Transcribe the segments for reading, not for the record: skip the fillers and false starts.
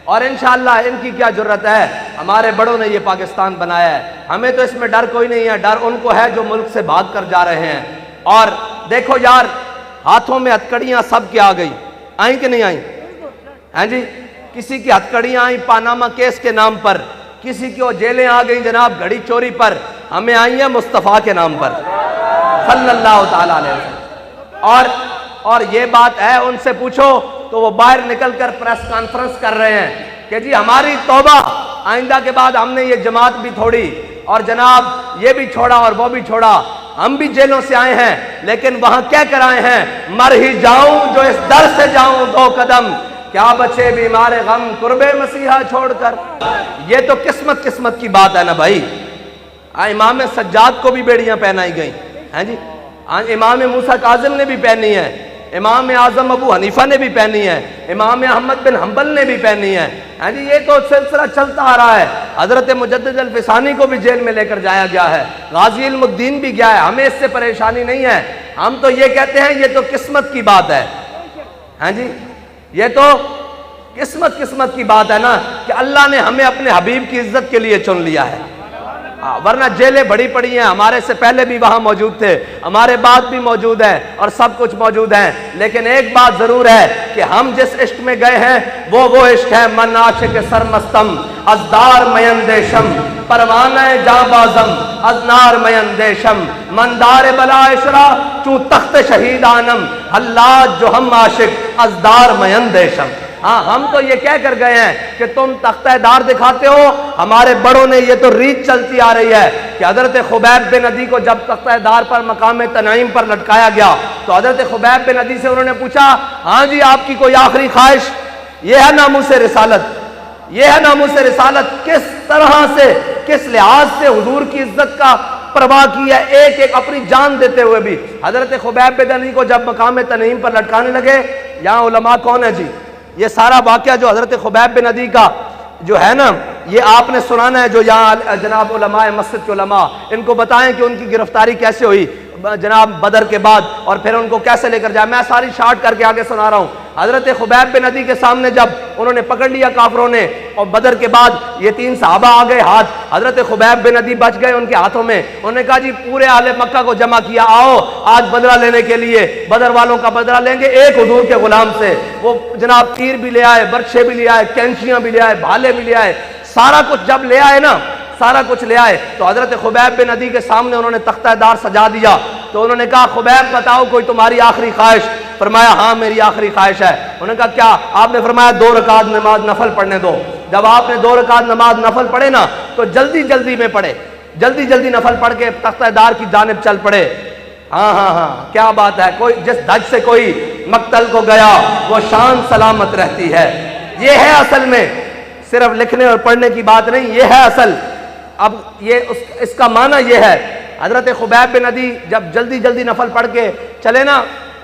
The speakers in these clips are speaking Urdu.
اور انشاءاللہ ان کی کیا جرت ہے، ہمارے بڑوں نے یہ پاکستان بنایا ہے، ہمیں تو اس میں ڈر کوئی نہیں ہے، ڈر ان کو ہے جو ملک سے بھاگ کر جا رہے ہیں۔ اور دیکھو یار، ہاتھوں میں ہتھکڑیاں سب کی آ گئی، آئیں کہ نہیں آئیں؟ ہاں جی، کسی کی ہتھکڑیاں آئیں پاناما کیس کے نام پر، کسی کی وہ جیلیں آ گئیں جناب گھڑی چوری پر، ہمیں آئی ہیں مصطفیٰ کے نام پر صلی اللہ تعالیٰ علیہ وسلم۔ اور یہ بات ہے، ان سے پوچھو تو وہ باہر نکل کر پریس کانفرنس کر رہے ہیں کہ جی ہماری توبہ، آئندہ کے بعد ہم نے یہ جماعت بھی چھوڑی اور جناب یہ بھی چھوڑا اور وہ بھی چھوڑا، ہم بھی جیلوں سے آئے ہیں لیکن وہاں کیا کر آئے ہیں، مر ہی جاؤں جو اس در سے جاؤں دو قدم، کیا بچے بیمار غم قرب مسیحا چھوڑ کر۔ یہ تو قسمت کی بات ہے نا بھائی۔ امام سجاد کو بھی بیڑیاں پہنائی گئیں ہیں جی، امام موسیٰ کاظم نے بھی پہنی ہے، امام اعظم ابو حنیفہ نے بھی پہنی ہے، امام احمد بن حنبل نے بھی پہنی ہے ہیں جی، یہ تو سلسلہ چلتا آ رہا ہے۔ حضرت مجدد الفسانی کو بھی جیل میں لے کر جایا گیا ہے، غازی علم الدین بھی گیا ہے، ہمیں اس سے پریشانی نہیں ہے۔ ہم تو یہ کہتے ہیں یہ تو قسمت کی بات ہے ہیں جی، یہ تو قسمت کی بات ہے نا کہ اللہ نے ہمیں اپنے حبیب کی عزت کے لیے چن لیا ہے، ورنہ جیلیں بڑی پڑی ہیں، ہمارے سے پہلے بھی وہاں موجود تھے، ہمارے بعد بھی موجود ہیں اور سب کچھ موجود ہیں، لیکن ایک بات ضرور ہے کہ ہم جس عشق میں گئے ہیں وہ عشق ہے من عاشق سرمستم از دار میندیشم، پروانہ جاں بازم از نار میندیشم، من دار بلا اشرا چوں تخت شہید آنم، حلاج جو ہم عاشق از دار میندیشم۔ ہاں ہم تو یہ کہہ کر گئے ہیں کہ تم تختہ دار دکھاتے ہو، ہمارے بڑوں نے یہ تو ریت چلتی آ رہی ہے کہ حضرت خبیب بن عدی کو جب تختہ دار پر مقام تنعیم پر لٹکایا گیا تو حضرت خبیب بن عدی سے انہوں نے پوچھا، ہاں جی آپ کی کوئی آخری خواہش؟ یہ ہے ناموس رسالت، یہ ہے ناموس رسالت، کس طرح سے کس لحاظ سے حضور کی عزت کا پرواہ کی ہے، ایک ایک اپنی جان دیتے ہوئے بھی۔ حضرت خبیب بن عدی کو جب مقام تنعیم پر لٹکانے لگے، یہاں علماء کون ہے جی؟ یہ سارا واقعہ جو حضرت خبیب بن عدی کا جو ہے نا، یہ آپ نے سنانا ہے، جو یہاں جناب علماء مسجد کے علماء ان کو بتائیں کہ ان کی گرفتاری کیسے ہوئی جناب بدر کے بعد اور پھر ان کو کیسے لے کر جائے۔ میں ساری شارٹ کر کے آگے سنا رہا ہوں۔ حضرت خبیب بن عدی کے سامنے جب انہوں نے پکڑ لیا کافروں نے اور بدر کے بعد یہ 3 صحابہ آ گئے ہاتھ، حضرت خبیب بن عدی بچ گئے ان کے ہاتھوں میں، انہوں نے کہا جی پورے اہل مکہ کو جمع کیا، آؤ آج بدلہ لینے کے لیے، بدر والوں کا بدلہ لیں گے ایک حضور کے غلام سے۔ وہ جناب تیر بھی لے آئے، برچھے بھی لے آئے، کینچیاں بھی لے آئے، بھالے بھی لے آئے، سارا کچھ جب لے آئے نا، سارا کچھ لے آئے تو حضرت خبیب بن عدی کے سامنے انہوں نے تختہ دار سجا دیا۔ تو انہوں نے کہا خبیب بتاؤ کوئی تمہاری آخری خواہش؟ فرمایا ہاں میری آخری خواہش ہے۔ انہوں نے کہا کیا؟ آپ نے فرمایا 2 رکعت نماز نفل پڑھنے دو۔ جب آپ نے 2 رکعت نماز نفل پڑھے نا تو جلدی میں پڑھے، جلدی نفل پڑھ کے تختہ دار کی جانب چل پڑے۔ ہاں کیا بات ہے، کوئی جس دھج سے کوئی مقتل کو گیا وہ شان سلامت رہتی ہے۔ یہ ہے اصل میں، صرف لکھنے اور پڑھنے کی بات نہیں، یہ ہے اصل۔ اب یہ اس کا معنی یہ ہے، حضرت خبیب بن عدی جب جلدی نفل پڑھ کے چلے نا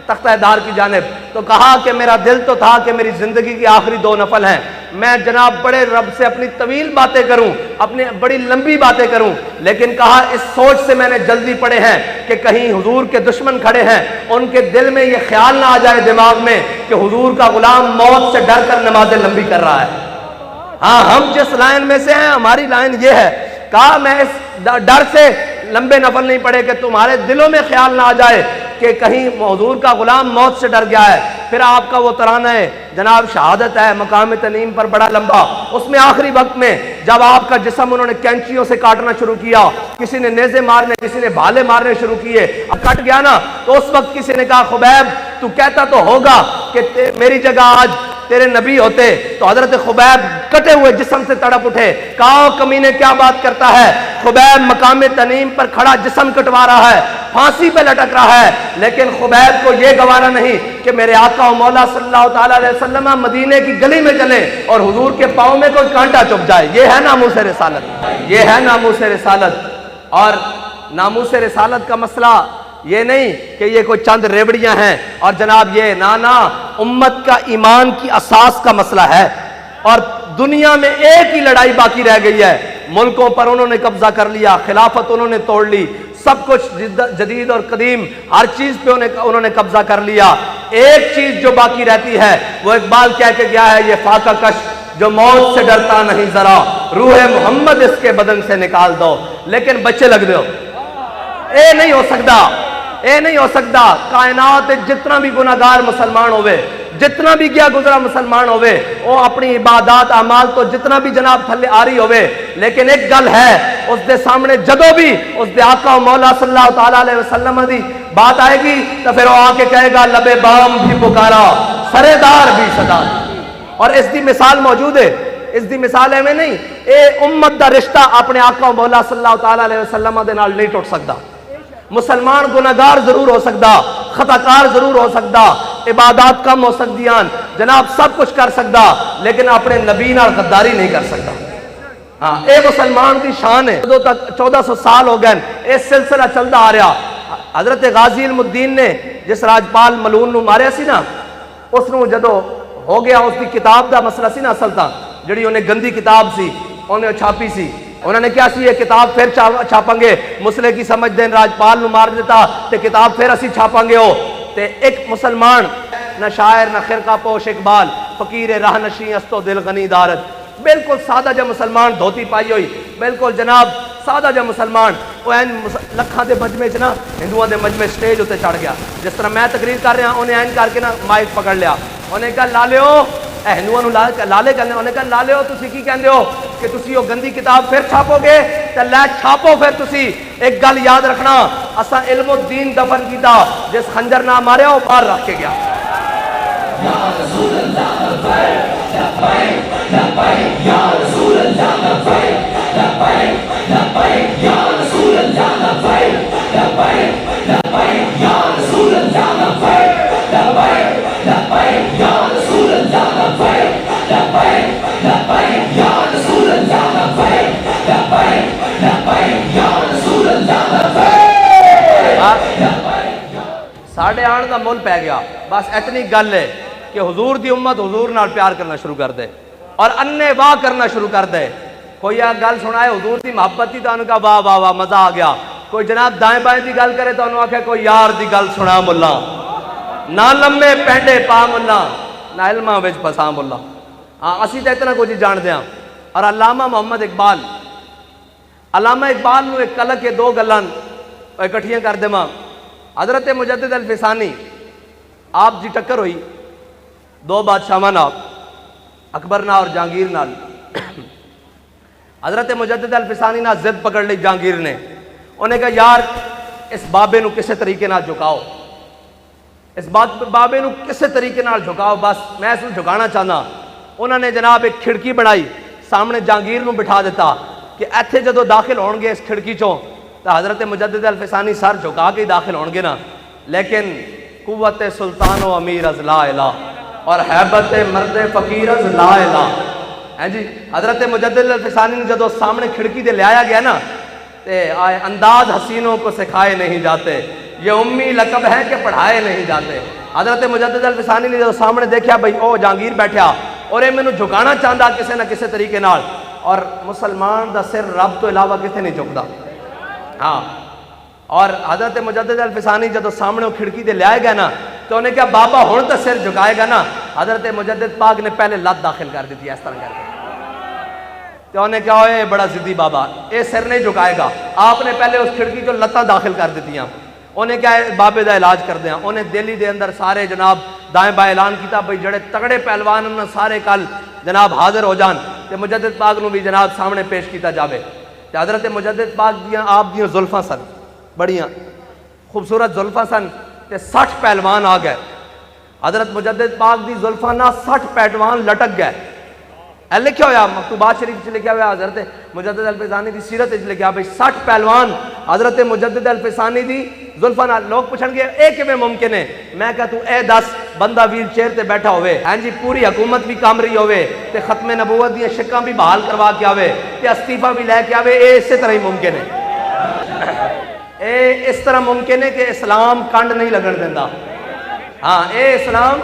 تختہ دار کی جانب تو کہا کہ میرا دل تو تھا کہ میری زندگی کی آخری 2 نفل ہیں، میں جناب بڑے رب سے اپنی طویل باتیں کروں، اپنی بڑی لمبی باتیں کروں، لیکن کہا اس سوچ سے میں نے جلدی پڑھے ہیں کہ کہیں حضور کے دشمن کھڑے ہیں، ان کے دل میں یہ خیال نہ آ جائے دماغ میں کہ حضور کا غلام موت سے ڈر کر نمازیں لمبی کر رہا ہے۔ ہاں ہم جس لائن میں سے ہیں ہماری لائن یہ ہے، کہا میں اس ڈر سے لمبے نفل نہیں پڑھے کہ تمہارے دلوں میں خیال نہ آ جائے کہ کہیں حضور کا غلام موت سے ڈر گیا ہے۔ پھر آپ کا وہ ترانہ ہے جناب شہادت ہے مقام تنعیم پر بڑا لمبا، اس میں آخری وقت میں جب آپ کا جسم انہوں نے کینچیوں سے کاٹنا شروع کیا، کسی نے نیزے مارنے، کسی نے بھالے مارنے شروع کیے، اب کٹ گیا نا تو اس وقت کسی نے کہا خبیب تو کہتا تو ہوگا کہ میری جگہ آج تیرے نبی ہوتے، تو حضرت خبیب کٹے ہوئے جسم سے تڑپ اٹھے، کہا کمینے کیا بات کرتا ہے، خبیب مقام تنعیم پر کھڑا جسم کٹوا رہا ہے، پھانسی پہ لٹک رہا ہے، لیکن خبیب کو یہ گوارا نہیں کہ میرے آقا و مولا صلی اللہ تعالیٰ علیہ وسلم مدینے کی گلی میں چلے اور حضور کے پاؤں میں کوئی کانٹا چپ جائے۔ یہ ہے ناموس رسالت، یہ ہے ناموس رسالت۔ اور ناموس رسالت کا مسئلہ یہ نہیں کہ یہ کوئی چند ریوڑیاں ہیں اور جناب یہ نا امت کا ایمان کی اساس کا مسئلہ ہے۔ اور دنیا میں ایک ہی لڑائی باقی رہ گئی ہے، ملکوں پر انہوں نے قبضہ کر لیا، خلافت انہوں نے توڑ لی، سب کچھ جدید اور قدیم ہر چیز پہ انہوں نے قبضہ کر لیا۔ ایک چیز جو باقی رہتی ہے وہ اقبال کہہ کے گیا ہے، یہ فاقہ کش جو موت سے ڈرتا نہیں ذرا، روح محمد اس کے بدن سے نکال دو۔ لیکن بچے لگ دو، اے نہیں ہو سکتا، اے نہیں ہو سکتا۔ کائنات جتنا بھی گناہگار مسلمان ہوئے، جتنا بھی کیا گزرا مسلمان ہوئے، وہ اپنی عبادات اعمال تو جتنا بھی جناب تھلے آ رہی ہوئے، لیکن ایک گل ہے، اس دے سامنے جدو بھی اس دے آقا و مولا صلی اللہ تعالیٰ علیہ وسلم دی بات آئے گی تو پھر وہ آ کے کہے گا لبے بام بھی پکارا، سرے دار بھی صدا۔ اور اس دی مثال موجود ہے، اس دی مثال ہے میں نہیں، اے امت دا رشتہ اپنے آقا و مولا صلی اللہ تعالیٰ علیہ وسلم دے نال نہیں ٹوٹ سکتا۔ مسلمان گناہگار ضرور ہو سکتا، خطاکار ضرور ہو سکتا، عبادات کم ہو سکتیاں، جناب سب کچھ کر سکتا، لیکن اپنے نبی نال غداری نہیں کر سکتا۔ ہاں اے مسلمان کی شان ہے۔ 1400 سال ہو گئے اے سلسلہ چلتا آ رہا۔ حضرت غازی علم الدین نے جس راجپال ملعون نو ماریا سی نا، اس نو جدو ہو گیا، اس کی کتاب دا مسئلہ سی نا، اصل تا جڑی انہیں گندی کتاب سی انہیں چھاپی سی، انہوں نے کیا سی یہ کتاب پھر چھاپیں گے، مسئلے کی سمجھ دین راجپال نو مار دیتا تے کتاب پھر اسی چھاپیں گے ہو تے ایک مسلمان نہ شاعر نہ خرقہ پوش اقبال، فقیر راہ نشیں استو دل غنی دارت، بالکل سادہ جا مسلمان دھوتی پائی ہوئی، بالکل جناب سادہ جا مسلمان، وہ این لکھاں دے مجمع چ نا ہندوؤں دے مجمع سٹیج ہوتے چڑھ گیا، جس طرح میں تقریر کر رہا انہیں این کر کے نا مائک پکڑ لیا، انہیں کہا لالےو اے ہندوؤں لالے کہنے، انہیں کہا لالےو تسی کی کہندے ہو کہ تسی وہ گندی کتاب پھر چھاپو گے تے لے چھاپو پھر تسی ایک گل یاد رکھنا، اساں علم الدین دفن کیتا، جس خنجر نہ ماریا وہ باہر رکھ کے گیا۔ یا رسول اللہ لبیک لبیک لبیک یا رسول اللہ لبیک لبیک لبیک یا رسول اللہ لبیک لبیک لبیک یا رسول اللہ لبیک لبیک لبیک یا رسول اللہ لبیک لبیک لبیک یا رسول اللہ لبیک لبیک لبیک یا رسول اللہ لبیک۔ ساڑھے آن کا مول پہ گیا، بس اتنی گل ہے کہ حضور دی امت حضور نال پیار کرنا شروع کر دے اور انے واہ کرنا شروع کر دے۔ کوئی گل سنائے حضور دی محبت دی تو انہوں کا واہ واہ واہ مزہ آ گیا، کوئی جناب دائیں بائیں دی گل کرے تو انہوں آکھے کوئی یار دی گل سنا ملا، نہ لمے پینڈے پا ملا، نہ علمہ وچ پسا ملا۔ ہاں اسی تے اتنا کچھ جان دیاں۔ اور علامہ محمد اقبال، علامہ اقبال نو ایک کلک کے دو گلان اکٹھیاں کر دے ماں۔ حضرت مجدد الفسانی آپ جی ٹکر ہوئی دو بادشاہاں نال، اکبر نال اور جہانگیر نال۔ حضرت مجدد الفسانی نال ضد پکڑ لی جہانگیر نے، انہیں کہا یار اس بابے نو کسے طریقے نال جھکاؤ، اس بابے نو کسے طریقے نال جھکاؤ، بس میں اس نو جھکانا چاہنا۔ انہوں نے جناب ایک کھڑکی بنائی، سامنے جہانگیر نو بٹھا دیتا کہ ایتھے جدو داخل ہون گے اس کھڑکی چوں تو حضرت مجدد الفسانی سر جھکا کے داخل ہون گے نا، لیکن قوت سلطان و امیر از لا الہ اور حیبت مرد فقیر از لا الہ۔ ہیں جی حضرت مجدد الفسانی نے جدو سامنے کھڑکی دے لے آیا گیا نا تے آئے انداز حسینوں کو سکھائے نہیں جاتے، یہ امی لقب ہے کہ پڑھائے نہیں جاتے۔ حضرت مجدد الفسانی نے جدو سامنے دیکھا بھئی او جہانگیر بیٹھا اور یہ میں جھکانا چاہتا کسے نہ کسے طریقے نال، اور مسلمان دا سر رب تو علاوہ کسے نہیں جھکدا۔ ہاں اور حضرت مجدد الفسانی جدو سامنے وہ کھڑکی دے لے آئے گا نا تو انہیں کہا بابا ہون تو سر جھکائے گا نا، حضرت مجدد پاک نے پہلے لت داخل کر دی تھی اس طرح کر کے، تو انہیں کہا اے بڑا ضدی بابا اے سر نہیں جھکائے گا، آپ نے پہلے اس کھڑکی جو لتاں داخل کر دیتی ہیں۔ انہیں کہا بابے دا علاج کر دیا، انہیں دہلی دے اندر سارے جناب دائیں بائیں اعلان کیتا بھئی جڑے تگڑے پہلوان انہوں سارے کل جناب حاضر ہو جان تے مجدد پاک نو بھی جناب سامنے پیش کیتا جاوے۔ تے حضرت مجدد پاک دیاں آپ دیاں زلفاں سن، بڑیاں خوبصورت زلفاں سن تے 60 پہلوان آ گئے۔ حضرت مجدد پاک دی زلفاں نہ 60 پہلوان لٹک گئے۔ اے لکھیا ہویا مکتوبات شریف چ لکھیا ہویا حضرت مجدد الفسانی دی سیرت وچ لکھیا بھئی 60 پہلوان حضرت مجدد الفسانی دی زلفاں نال۔ لوگ پوچھن گے اے کیویں ممکن ہے؟ میں کہا تو اے دس بندہ ویل چیئر تے بیٹھا ہوئے، ہاں جی پوری حکومت بھی کام رہی ہوئے تے ختم نبوت دی شکاں بھی بحال کروا کے آوے تے استعفیٰ بھی لے کے آوے، اے اسی طرح ہی ممکن ہے۔ اے اس طرح ممکن ہے کہ اسلام کنڈ نہیں لگن دیندا۔ ہاں اے اسلام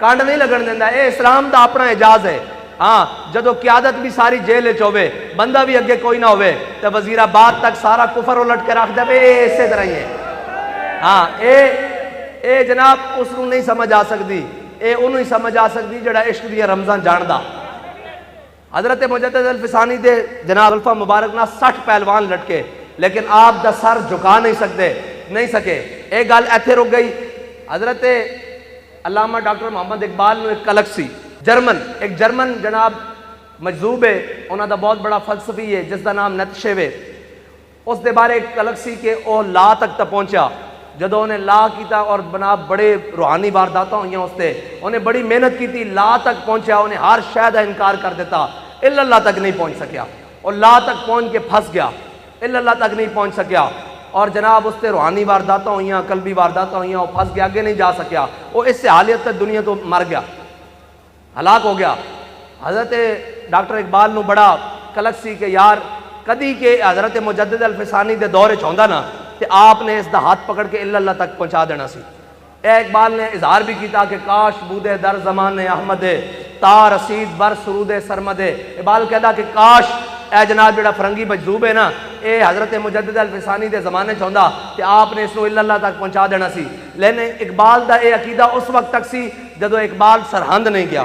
کنڈ نہیں لگن دیندا، اے اسلام دا اپنا اعجاز ہے۔ ہاں جدو قیادت بھی ساری جیل ہوئے، بندہ بھی اگے کوئی نہ ہوئے تو وزیر آباد تک سارا کفر الٹ کے رکھ دے، اے اسی طرح ہی ہے۔ ہاں اے جناب اس کو نہیں سمجھ آ سکتی، اے انہوں ہی سمجھ آ سکتی جڑا عشق دی رمضان جاندا۔ حضرت مجدد الفسانی دے جناب الفا مبارک نہ 60 پہلوان لٹکے لیکن آپ دا سر جھکا نہیں سکے. ایک گل ایتھے رک گئی. حضرت علامہ ڈاکٹر محمد اقبال نو ایک کلک سی ایک جرمن جناب مجذوب ہے, انہاں دا بہت بڑا فلسفی ہے جس دا نام نیتشے وے. اس دے بارے ایک کلک سی کہ او لا تک تا پہنچا. جدو انہیں لا کیتا اور بناب بڑے روحانی وارداتاں ہوئی ہیں اس تے, انہیں بڑی محنت کی تھی, لا تک پہنچا, انہیں ہر شے دا انکار کر دیتا, الا اللہ تک نہیں پہنچ سکیا. اور لا تک پہنچ کے پھنس گیا, الا اللہ تک نہیں پہنچ سکیا. اور جناب اس تے روحانی وارداتاں ہوئی ہیں, قلبی وارداتاں ہوئی ہیں, وہ پھنس گیا, آگے نہیں جا سکیا. وہ اس سے حالیت تک دنیا تو مر گیا, ہلاک ہو گیا. حضرت ڈاکٹر اقبال نو بڑا کلک سی کہ یار کدی کہ حضرت مجدد الفسانی دے دور چاہتا نا تے آپ نے اس دا ہاتھ پکڑ کے الا اللہ تک پہنچا دینا سی. اے اقبال نے اظہار بھی کیتا کہ کاش بودے در زمان احمد تا رسید بر سرود سرمد. اقبال کہتا کہ کاش اے جناب جڑا فرنگی مجذوب ہے نا, اے حضرت مجدد الفسانی دے زمانے چاہتا کہ آپ نے اس کو الا اللہ تک پہنچا دینا سی. لیکن اقبال دا اے عقیدہ اس وقت تک سی جدو اقبال سرہند نہیں گیا,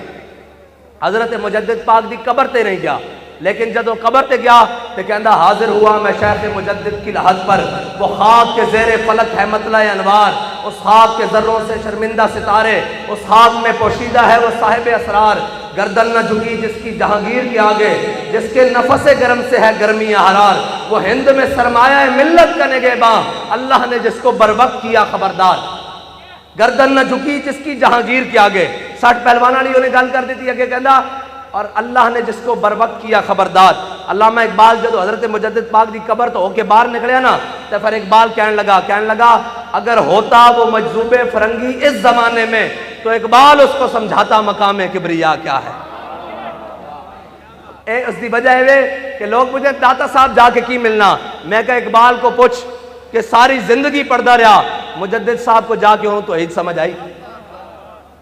حضرت مجدد پاک دی قبر تے نہیں گیا. لیکن جدو قبر تے گیا تو کہندا حاضر ہوا میں شیخ مجدد کی لحد پر, وہ خاک کے زیر فلک ہے مطلع انوار, اس خاک کے ذروں سے شرمندہ ستارے, اس خاک میں پوشیدہ ہے وہ صاحب اسرار. گردن نہ جھکی جس کی جہانگیر کے آگے, جس کے نفس گرم سے ہے گرمی حرار, وہ ہند میں سرمایہ ملت کا نگہباں, اللہ نے جس کو بروقت کیا خبردار. گردن نہ جھکی جس کی جہانگیر کے آگے, 60 پہلوان والی انہیں گل کر دیتی ہے کہندا اور اللہ نے جس کو بروقت کیا خبردار. علامہ اقبال جدو حضرت مجدد پاک دی قبر تو ہو کے باہر نکلیا نا تو پھر اقبال کہنے لگا اگر ہوتا وہ مجذوب فرنگی اس زمانے میں تو اقبال اس کو سمجھاتا مقام کبریا کیا ہے. اس دی وجہ ہے کہ لوگ مجھے داتا صاحب جا کے کی ملنا, میں کہا اقبال کو پوچھ کہ ساری زندگی پڑھتا رہا, مجدد صاحب کو جا کے ہوں تو عید سمجھ آئی.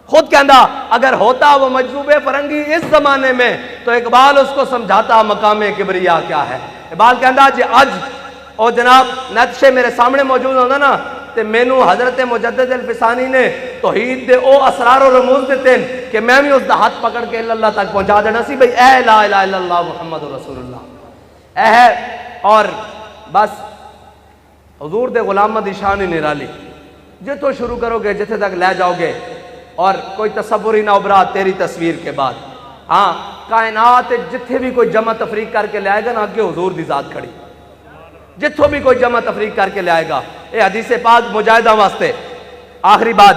خود کہندا اگر ہوتا وہ مجذوب فرنگی اس زمانے میں تو اقبال اس کو سمجھاتا مقام کبریا کیا ہے. اقبال کہندا جی اج او جناب نیتشے میرے سامنے موجود ہونا نا تے مینوں حضرت مجدد الفسانی نے توحید دے او اسرار و رموز دیتے کہ میں بھی اس دا ہاتھ پکڑ کے اللہ تک پہنچا دینا سی بھئی اے لا الہ الا اللہ محمد رسول اللہ اے ہے. اور بس حضور دے غلامہ دی شان ہی نرالی, جتوں شروع کرو گے جتھے تک لے جاؤ گے اور کوئی تصور ہی نہ ابھرا تیری تصویر کے بعد. ہاں کائنات جتھے بھی کوئی جمع تفریق کر کے لے آئے گا نا آگے حضور دی ذات کھڑی, جتھوں بھی کوئی جمع تفریق کر کے لے آئے گا. اے حدیث پاک مجاہدہ واسطے آخری بات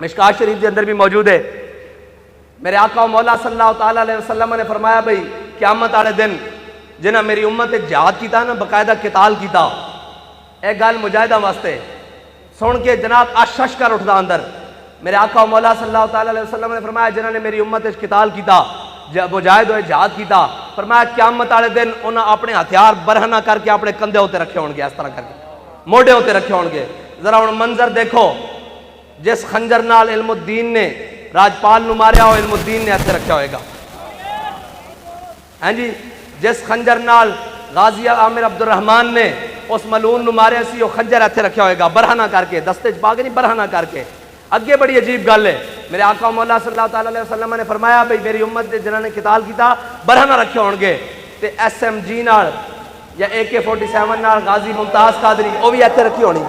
مشکات شریف کے اندر بھی موجود ہے. میرے آقا و مولا صلی اللہ تعالیٰ علیہ وسلم نے فرمایا بھئی قیامت والے دن جنہاں میری امت ایک جہاد کیتا نا, باقاعدہ قتال کیتا, ایک گل مجاہدہ واسطے سن کے جناب اشش کر اٹھتا اندر. میرے آقا و مولا صلی اللہ تعالیٰ علیہ وسلم نے فرمایا جنہوں نے میری امت اس قتال کیتا, مجاہد ہوئے جہاد کیتا, فرمایا قیامت والے دن انہاں اپنے ہتھیار برہنہ کر کے اپنے کندھے ہوتے رکھے ہون گے, اس طرح کر کے موڈے ہوتے رکھے ہون گے. ذرا ان منظر دیکھو, جس خنجر نال علم الدین نے راجپال نو ماریا ہو علم الدین نے ایسے رکھا ہوئے گا. ہاں جی, جس خنجر نال غازی عامر عبد الرحمن نے اس ملعون نو ماریا سی, وہ خنجر ایسے رکھا ہوئے گا برہنہ کر کے, دستے چ پا کے نہیں برہنہ کر کے. اگے بڑی عجیب گل ہے, میرے آقا و مولا صلی اللہ تعالیٰ علیہ وسلم نے فرمایا بھئی میری امت جنہوں نے قتال کیتا برہنہ رکھے ہون گے تے ایس ایم جی نال یا AK-47 نال غازی ممتاز قادری وہ بھی ایتھے رکھی ہونی,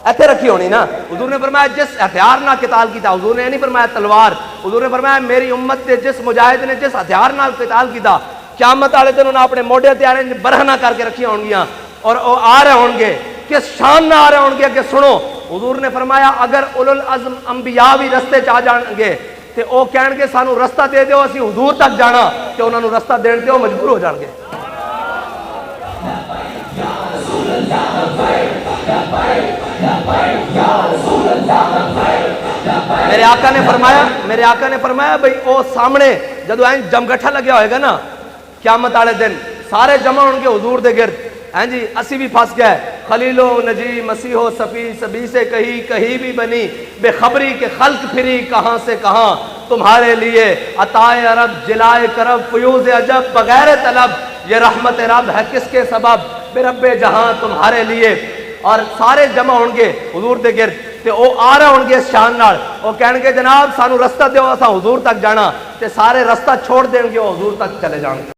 ایتھے رکھی ہونی نا. حضور نے فرمایا جس ہتھیار نال قتال کیتا, حضور نے نہیں فرمایا تلوار, حضور نے فرمایا میری امت دے جس مجاہد نے جس ہتھیار نال قتال کیتا قیامت والے دن انہاں اپنے موڈے تے آرے برہنہ کر کے رکھی ہون گیاں اور وہ آ رہے ہون گے کس شان نہ آ رہے ہون گے کہ سنو. حضور نے فرمایا اگر اولو العزم انبیاء بھی رستے چاہ جان گے تے او کہن گے سانو رستہ دے دیو اسی حضور تک جانا, تے انہاں نو رستہ دین تے او مجبور ہو جان گے. میرے آقا نے فرمایا بھئی او سامنے جدو این جمگٹھا لگیا ہوئے گا نا قیامت والے دن سارے جمع ہوں گے حضور دے گرد. ہیں جی اسی بھی پھنس گئے, خلیل و نجی مسیح و صفی سبھی سے کہیں بھی بنی بے خبری کے خلق پھری کہاں سے کہاں, تمہارے لیے عطائے عرب جلائے کرب فیوز عجب بغیر طلب, یہ رحمت رب ہے کس کے سبب بے رب جہاں تمہارے لیے. اور سارے جمع ہوں گے حضور دے گرد. تے او آ رہے ہون گے اس شان نال، او کہن گے جناب سانو رستہ دیو اساں حضور تک جانا، تے سارے رستہ چھوڑ دیں گے، حضور تک چلے جان گے۔